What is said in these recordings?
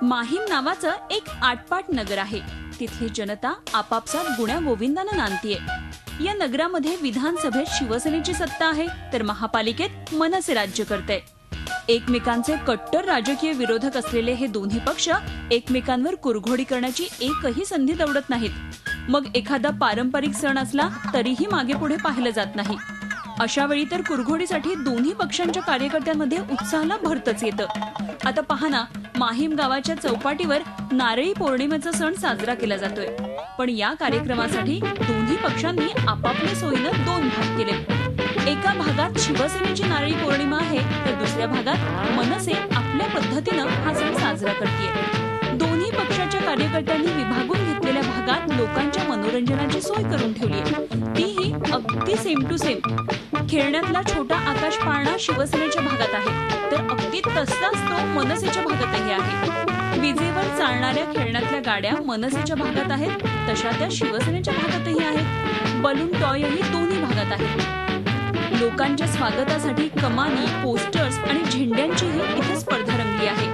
माहीम नावाचं एक आटपाट नगर आहे. तिथली जनता आपापसात गुण्या गोविंदानं नांदतीये. या नगरामध्ये विधानसभेत शिवसेनेची सत्ता आहे, तर महापालिकेत मनसे राज्य करते. एकमेकांचे कट्टर राजकीय विरोधक असलेले हे दोन्ही पक्ष एकमेकांवर कुरघोडी करण्याची एकही संधी दवडत नाहीत. मग एखादा पारंपरिक सण असला तरीही मागे पुढे पाहिलं जात नाही. अशा वेळी तर कुरघोडीसाठी दोन्ही पक्षांच्या कार्यकर्त्यांमध्ये उत्साहाला भरतच येतं. आता पहा ना, माहीम गावाच्या चौपाटीवर नारळी पौर्णिमेचा सण साजरा केला जातोय. पण या कार्यक्रमासाठी दोन्ही पक्षांनी आपापल्या सोयीनं दोन भाग केले. एका भागात शिवसेनेची नारळी पौर्णिमा आहे, तर दुसऱ्या भागात मनसे आपल्या पद्धतीनं हा सण साजरा करतेय. दोन्ही पक्षाच्या कार्यकर्त्यांनी विभागून घेतलेल्या भागात लोकांच्या मनोरंजनाची सोय करून ठेवली आहे. तीही अगदी सेम टू सेम. खेळण्यातला छोटा आकाश पाळणा शिवसेनेच्या भागात आहे, तर अगदी तसाच तो मनसेच्या भागातही आहे. विजेवर चालणाऱ्या खेळण्यातल्या गाड्या मनसेच्या भागात आहेत, तशा त्या शिवसेनेच्या भागातही आहेत. बलून टॉयही दोन्ही भागात आहेत. लोकांच्या स्वागतासाठी कमानी, पोस्टर्स आणि झेंड्यांचीही इथे स्पर्धा रंगली आहे.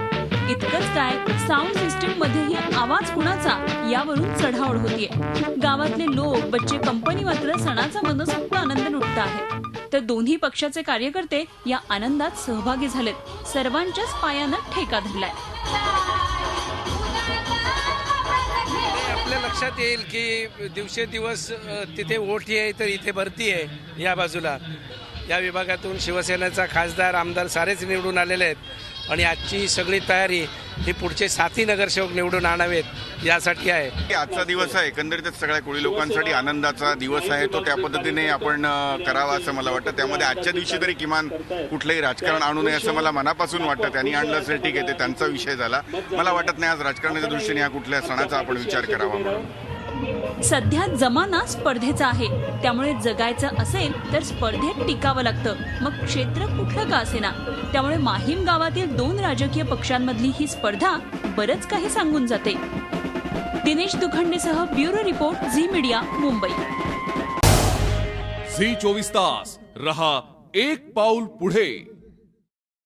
इतकंच काय, साऊंड सिस्टीम मध्येही आवाज कुणाचा यावरून चढाओढ होतीये. गावातले लोक, बच्चे कंपनी मात्र सणाचा मनसोक्त आनंद लुटत आहेत. तर दोन्ही पक्षाचे कार्यकर्ते या आनंदात सहभागी झालेत. सर्वांच्याच पायानं ठेका धरलाय. आपल्या लक्षात येईल की दिवसेदिवस तिथे ओठी आहे तर इथे भरती आहे. या बाजूला या विभागातून शिवसेनेचा खासदार, आमदार सारेच निवडून आलेले आहेत आणि आजची सगळी तयारी ही पुढचे 7 नगरसेवक निवडून आणावेत यासाठी आहे. आजचा दिवस आहे एकंदरीतच सगळ्या कोळी लोकांसाठी आनंदाचा दिवस आहे. तो त्या पद्धतीने आपण करावा असं मला वाटतं. त्यामध्ये आजच्या दिवशी तरी किमान कुठलंही राजकारण आणू नये असं मला मनापासून वाटतं. त्यांनी आणलं असेल ठीक आहे, ते त्यांचा विषय झाला. मला वाटत नाही आज राजकारणाच्या दृष्टीने या कुठल्या सणाचा आपण विचार करावा म्हणून. सध्या जमाना स्पर्धेचा आहे, त्यामुळे जगायचं असेल तर स्पर्धेत टिकावं लागतं, मग क्षेत्र कुठलं का असेना. त्यामुळे माहीम गावातील 2 राजकीय पक्षांमधली ही स्पर्धा बरंच काही सांगून जाते. दिनेश दुखंडेसह bureau report, Zee media, Mumbai. Zee 24 तास रहा एक पाऊल पुढे.